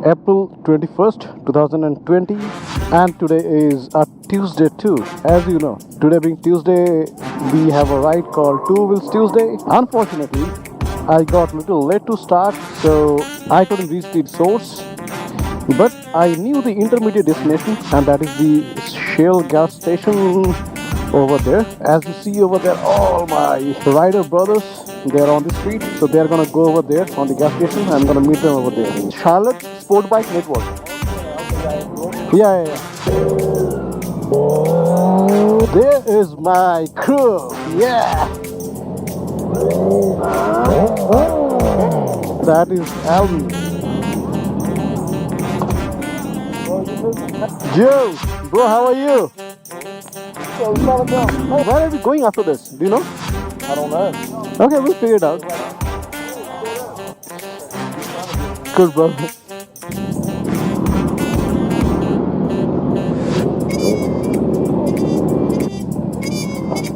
April 21st, 2020, and today is a Tuesday too. As you know, today being Tuesday, we have a ride called Two Wheels Tuesday. Unfortunately, I got a little late to start, so I couldn't reach the source. But I knew the intermediate destination, and that is the Shell gas station over there. As you see over there, all my rider brothers, they're on the street, so they're gonna go over there on the gas station. I'm gonna meet them over there. Charlotte Sportbike Network. Yeah. There is my crew. Yeah. That is Alvin. Joe, bro, how are you? Where are we going after this? Do you know? I don't know. Okay, we'll figure it out. Good, bro.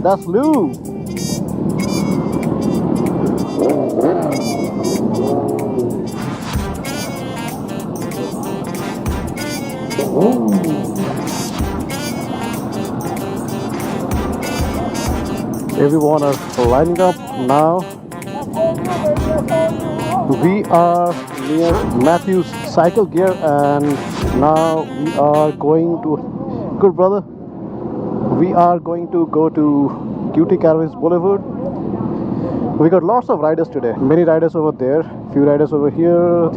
That's Lou. Everyone are lining up now. We are near Matthew's Cycle Gear, and now we are going to, good brother, we are going to go to Cutie Caravans Boulevard. We got lots of riders today. Many riders over there, few riders over here,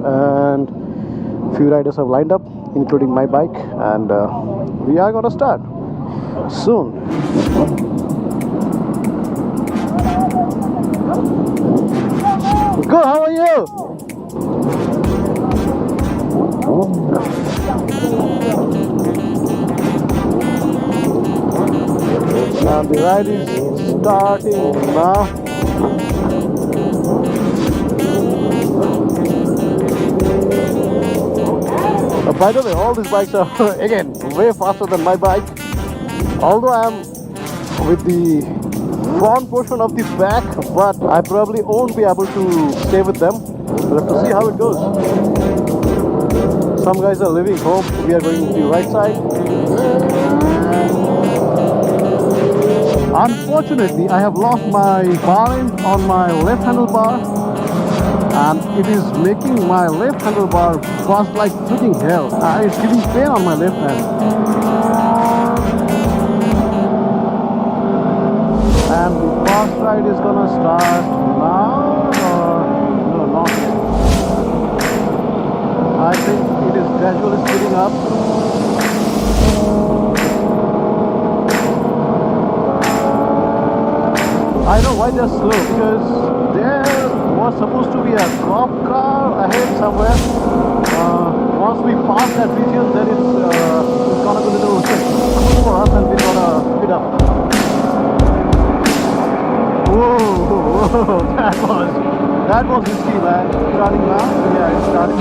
and few riders have lined up, including my bike, and we are gonna start soon. Good, how are you? Now the ride is starting now. By the way, all these bikes are again way faster than my bike. Although I am with the front portion of the back, but I probably won't be able to stay with them. We'll have to see how it goes. Some guys are leaving home. We are going to the right side. Unfortunately, I have lost my bar end on my left handlebar, and it is making my left handlebar bust like freaking hell. It's giving pain on my left hand. And the fast ride is gonna start now, or no, not yet. I think it is gradually speeding up. I know why they're slow, because there was supposed to be a cop car ahead somewhere. Once we pass that region, then it's gonna be a little cool for us, and we're gonna speed up. Whoa, that was risky, man. Starting now? Yeah, it's starting.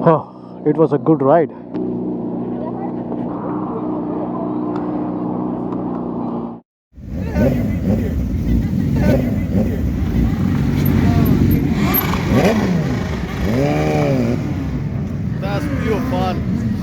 Oh, it was a good ride. That's pure fun.